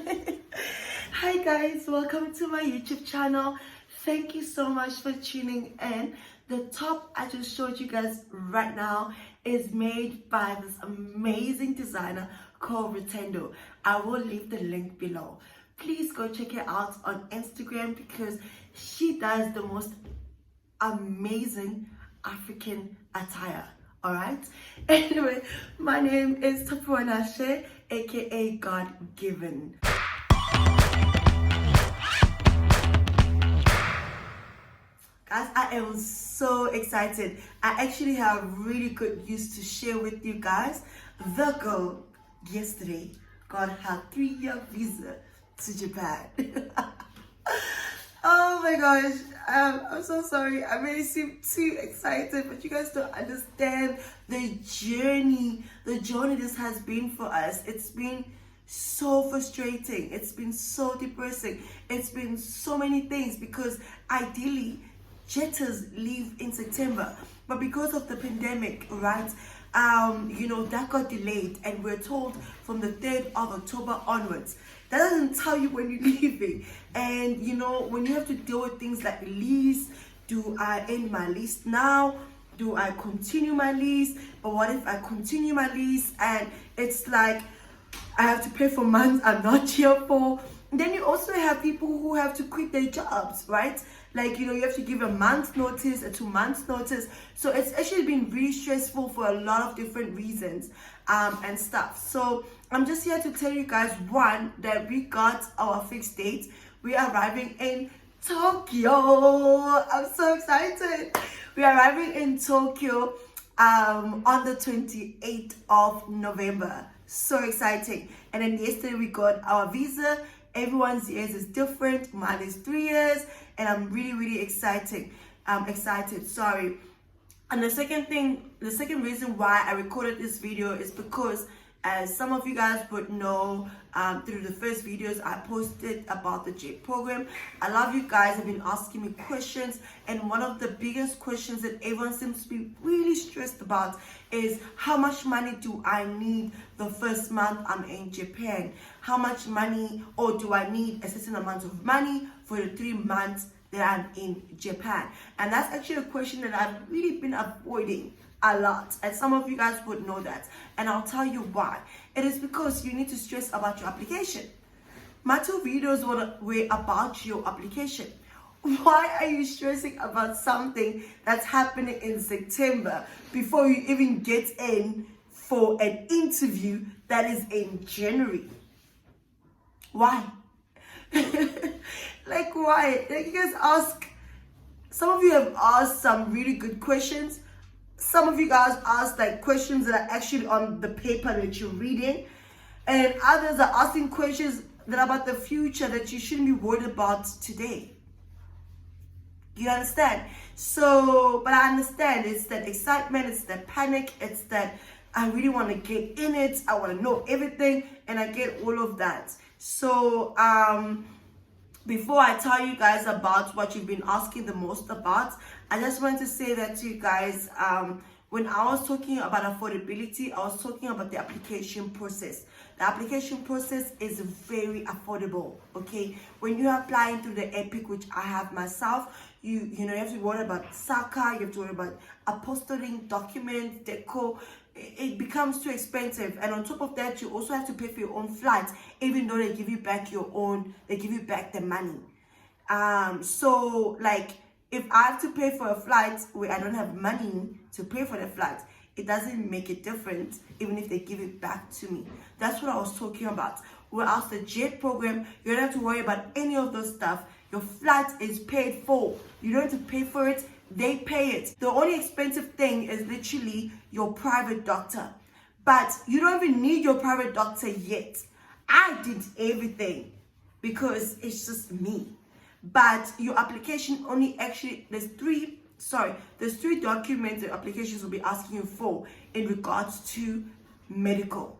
Hi guys, welcome to my YouTube channel. Thank you so much for tuning in. The top I just showed you guys right now is made by this amazing designer called Retendo. I will leave the link below. Please go check her out on Instagram because she does the most amazing African attire. Alright? Anyway, my name is Tapuanashe, aka God Given. Guys, I am so excited. I actually have really good news to share with you guys. The girl yesterday got her 3-year visa to Japan. Oh my gosh, I'm so sorry. I really seem too excited, but you guys don't understand the journey this has been for us. It's been so frustrating. It's been so depressing. It's been so many things because ideally, jetters leave in September, but because of the pandemic, right? That got delayed, and we're told from the 3rd of October onwards. That doesn't tell you when you're leaving. And when you have to deal with things like lease, do I end my lease now? Do I continue my lease? But what if I continue my lease and it's like I have to pay for months I'm not here for? And then you also have people who have to quit their jobs, right? Like, you have to give a month's notice, a 2 months notice. So it's actually been really stressful for a lot of different reasons and stuff. So I'm just here to tell you guys, one, that we got our fixed date. We are arriving in Tokyo. I'm so excited. We are arriving in Tokyo on the 28th of November. So exciting. And then yesterday we got our visa. Everyone's years is different. Mine is 3 years, and I'm really excited. Sorry. And the second reason why I recorded this video is because, as some of you guys would know, through the first videos I posted about the JET program, a lot of you guys have been asking me questions, and one of the biggest questions that everyone seems to be really stressed about is how much money do I need the first month I'm in Japan? How much money, or do I need a certain amount of money for the 3 months that I'm in Japan? And that's actually a question that I've really been avoiding a lot, and some of you guys would know that, and I'll tell you why. It is because you need to stress about your application. My 2 videos were about your application. Why are you stressing about something that's happening in September before you even get in for an interview that is in January? Why? Like, why? Like, you guys ask, some of you have asked some really good questions. Some of you guys asked like questions that are actually on the paper that you're reading, and others are asking questions that are about the future that you shouldn't be worried about today. You understand? So, but I understand, it's that excitement, it's that panic, it's that I really want to get in it, I want to know everything, and I get all of that. So, before I tell you guys about what you've been asking the most about, I just want to say that to you guys, when I was talking about affordability, I was talking about the application process. The application process is very affordable, okay? When you're applying through the Epic, which I have myself, you have to worry about SACA, you have to worry about apostilling, documents, deco. It becomes too expensive, and on top of that, you also have to pay for your own flights, even though they give you back the money. So like, if I have to pay for a flight where I don't have money to pay for the flight, it doesn't make a difference even if they give it back to me. That's what I was talking about. Whereas the JET program, you don't have to worry about any of those stuff. Your flight is paid for. You don't have to pay for it. They pay it. The only expensive thing is literally your private doctor. But you don't even need your private doctor yet. I did everything because it's just me. But your application only actually, there's three documents the applications will be asking you for in regards to medical.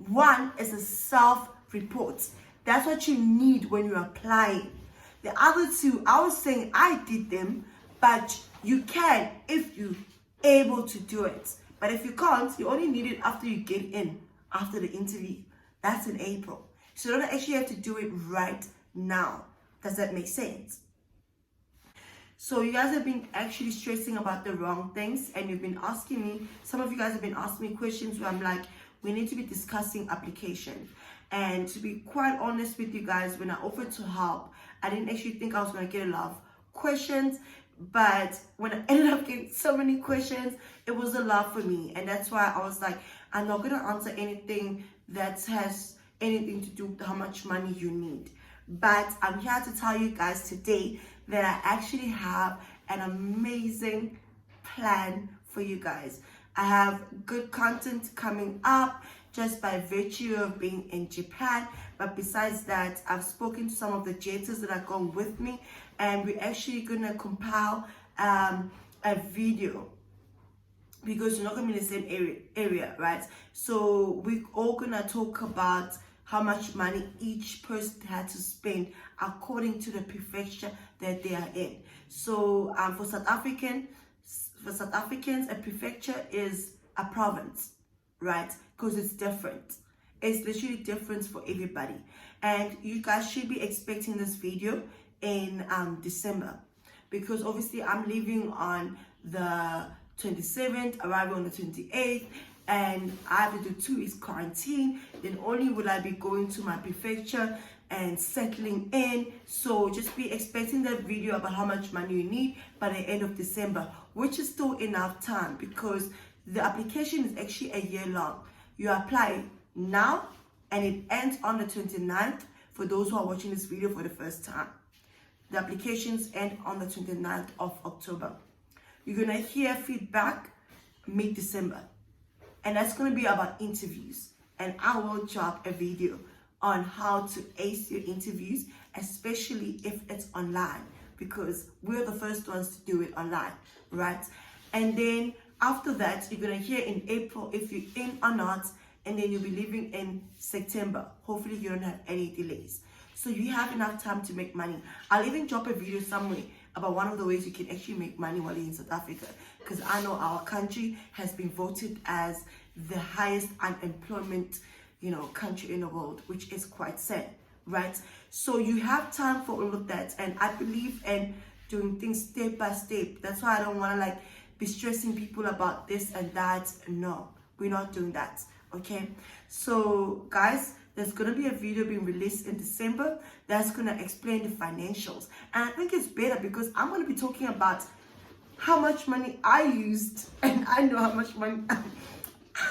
One is a self-report. That's what you need when you're applying. The other 2, I was saying I did them, but you can if you're able to do it. But if you can't, you only need it after you get in, after the interview. That's in April. So you don't actually have to do it right now. Does that make sense? So you guys have been actually stressing about the wrong things, and you've been asking me, some of you guys have been asking me questions where I'm like, we need to be discussing application. And to be quite honest with you guys, when I offered to help, I didn't actually think I was going to get a lot of questions, but when I ended up getting so many questions, it was a lot for me. And that's why I was like, I'm not going to answer anything that has anything to do with how much money you need. But I'm here to tell you guys today that I actually have an amazing plan for you guys. I have good content coming up just by virtue of being in Japan. But besides that, I've spoken to some of the jeters that are going with me, and we're actually gonna compile a video, because you're not gonna be in the same area, right? So we're all gonna talk about how much money each person had to spend according to the prefecture that they are in. So for South Africans, a prefecture is a province, right? Because it's different. It's literally different for everybody. And you guys should be expecting this video in December, because obviously I'm leaving on the 27th, arriving on the 28th, and I have to do 2 weeks quarantine. Then only will I be going to my prefecture and settling in. So just be expecting that video about how much money you need by the end of December, which is still enough time, because the application is actually a year long. You apply now and it ends on the 29th for those who are watching this video for the first time. The applications end on the 29th of October. You're gonna hear feedback mid-December, and that's gonna be about interviews. And I will drop a video on how to ace your interviews, especially if it's online, because we're the first ones to do it online, right? And then after that, you're gonna hear in April if you're in or not, and then you'll be leaving in September. Hopefully you don't have any delays. So you have enough time to make money. I'll even drop a video somewhere about one of the ways you can actually make money while you're in South Africa, because I know our country has been voted as the highest unemployment, country in the world, which is quite sad, right? So you have time for all of that, and I believe in doing things step by step. That's why I don't want to be stressing people about this and that. No, we're not doing that. Okay, so guys, there's gonna be a video being released in December that's gonna explain the financials, and I think it's better because I'm gonna be talking about how much money I used, and I know how much money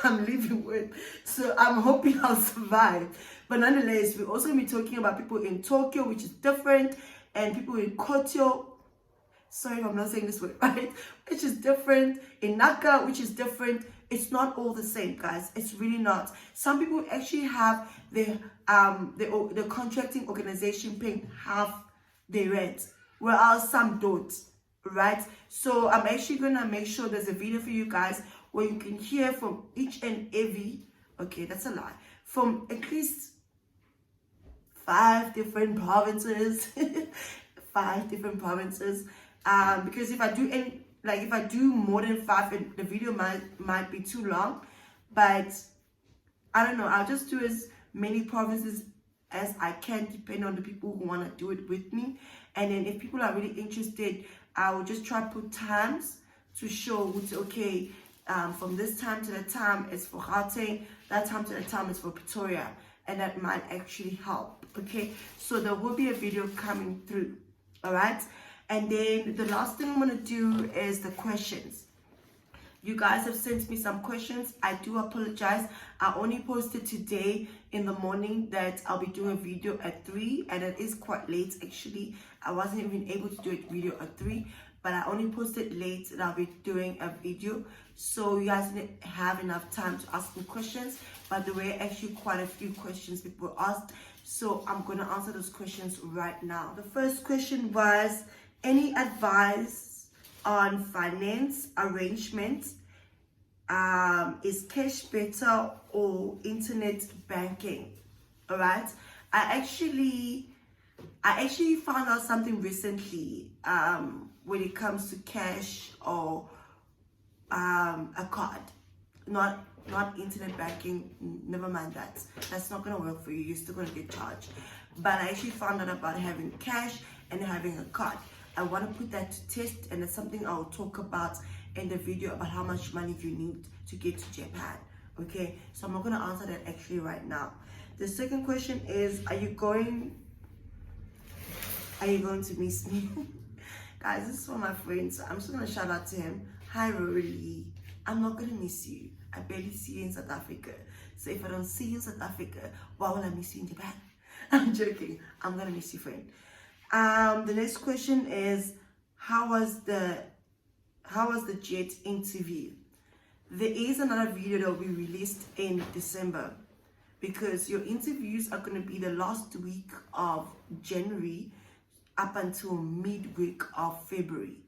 I'm living with, so I'm hoping I'll survive. But nonetheless, we're also gonna be talking about people in Tokyo, which is different, and people in Kyoto. Sorry if I'm not saying this word right, which is different, in Naka, which is different. It's not all the same, guys. It's really not. Some people actually have the contracting organization paying half their rent, whereas some don't, right? So I'm actually gonna make sure there's a video for you guys where you can hear from each and every, okay, that's a lie, from at least 5 different provinces, 5 different provinces. Because if I do more than 5, the video might be too long. But I don't know, I'll just do as many provinces as I can, depending on the people who want to do it with me. And then if people are really interested, I will just try to put times to show it's okay. From this time to the time it's for Gauteng, that time to the time is for Pretoria, and that might actually help. Okay, so there will be a video coming through. All right. And then the last thing I'm going to do is the questions. You guys have sent me some questions. I do apologize. I only posted today in the morning that I'll be doing a video at 3, and it is quite late actually. I wasn't even able to do a video at 3, but I only posted late that I'll be doing a video. So you guys didn't have enough time to ask me questions, but there were actually quite a few questions people asked. So I'm going to answer those questions right now. The first question was, any advice on finance arrangements? Is cash better or internet banking? All right. I actually found out something recently when it comes to cash or a card. not internet banking, never mind that. That's not gonna work for you. You're still gonna get charged. But I actually found out about having cash and having a card. I want to put that to test, and it's something I'll talk about in the video about how much money you need to get to Japan. Okay, so I'm not gonna answer that actually right now. The second question is, are you going to miss me? Guys, this is for my friend, so I'm just gonna shout out to him. Hi Rory, I'm not gonna miss you. I barely see you in South Africa. So if I don't see you in South Africa, why will I miss you in Japan? I'm joking. I'm gonna miss you, friend. The next question is, how was the jet interview? There is another video that will be released in December, because your interviews are going to be the last week of January up until midweek of February.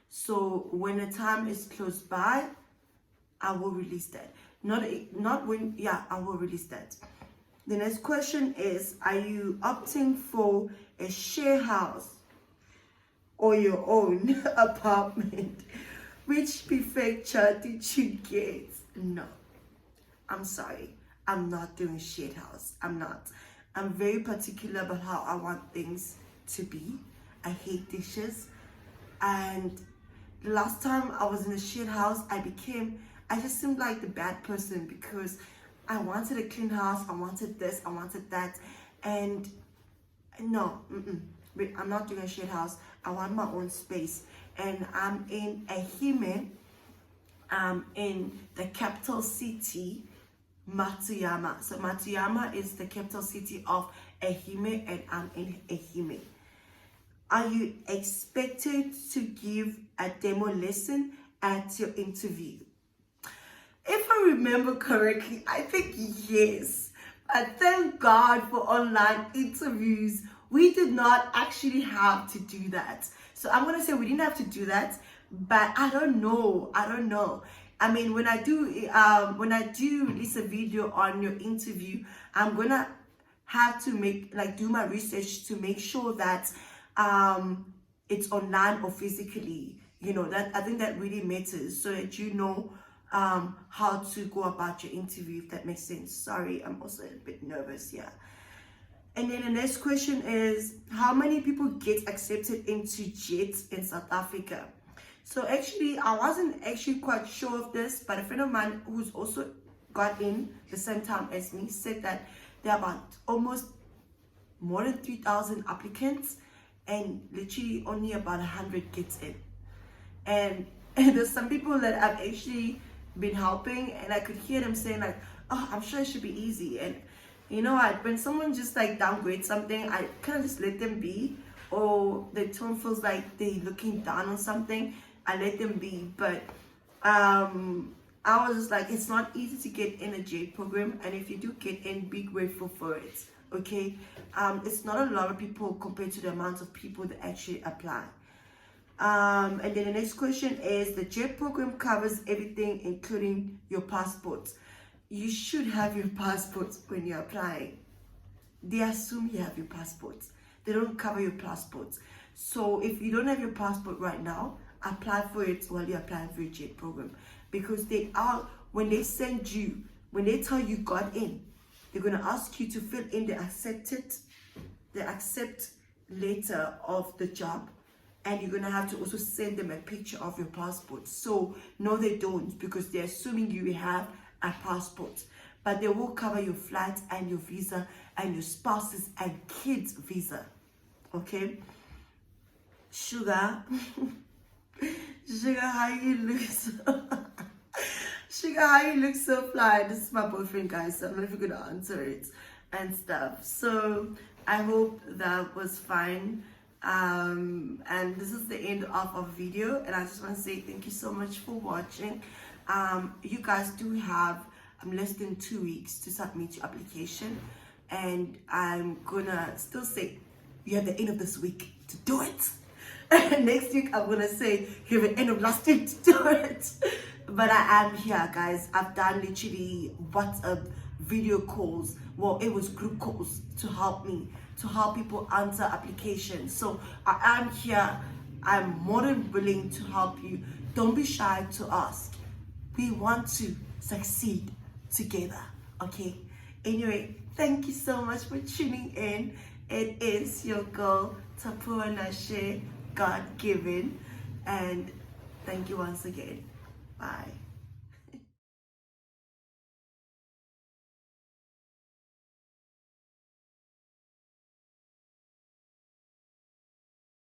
So when the time is close by, I will release that. I will release that. The next question is, are you opting for a share house or your own apartment? Which prefecture did you get? No, I'm sorry. I'm not doing share house. I'm not. I'm very particular about how I want things to be. I hate dishes. And the last time I was in a share house, I just seemed like the bad person, because I wanted a clean house, I wanted this, I wanted that, and no, I'm not doing a shit house. I want my own space, and I'm in Ehime. I'm in the capital city, Matsuyama. So Matsuyama is the capital city of Ehime, and I'm in Ehime. Are you expected to give a demo lesson at your interview? If I remember correctly, I think yes. But thank God for online interviews. We did not actually have to do that. So I'm gonna say we didn't have to do that, but I don't know. I mean, when I do release a video on your interview, I'm gonna have to do my research to make sure that it's online or physically. You know, that I think that really matters, so that you know how to go about your interview, if that makes sense. Sorry, I'm also a bit nervous here. And then the next question is, how many people get accepted into JET in South Africa? So actually, I wasn't actually quite sure of this, but a friend of mine who's also got in the same time as me said that there are about almost more than 3,000 applicants, and literally only about 100 gets in. And there's some people that I've actually been helping, and I could hear them saying like, oh, I'm sure it should be easy. And you know what, when someone just downgrades something, I kind of just let them be, or the tone feels like they're looking down on something, I let them be. But I was just like, it's not easy to get in a JET program, and if you do get in, be grateful for it. Okay, it's not a lot of people compared to the amount of people that actually apply. And then the next question is, the JET program covers everything, including your passport. You should have your passport when you're applying. They assume you have your passport. They don't cover your passport. So if you don't have your passport right now, apply for it while you're applying for your JET program. Because when they tell you got in, they're going to ask you to fill in the accept letter of the job. And you're going to have to also send them a picture of your passport. So, no, they don't, because they're assuming you have a passport. But they will cover your flight and your visa and your spouse's and kids' visa. Okay? Sugar. Sugar, how you look so... Sugar, how you look so fly. This is my boyfriend, guys, so I'm not even going to answer it and stuff. So, I hope that was fine. And this is the end of our video, and I just want to say thank you so much for watching. You guys do have less than 2 weeks to submit your application, and I'm gonna still say you have the end of this week to do it. And next week I'm gonna say you have the end of last week to do it. But I am here, guys. I've done literally WhatsApp video calls, well, it was group calls to help people answer applications. So I am here. I'm more than willing to help you. Don't be shy to ask. We want to succeed together. Okay. Anyway, thank you so much for tuning in. It is your girl Tapua Nashe, God given, and thank you once again. Bye.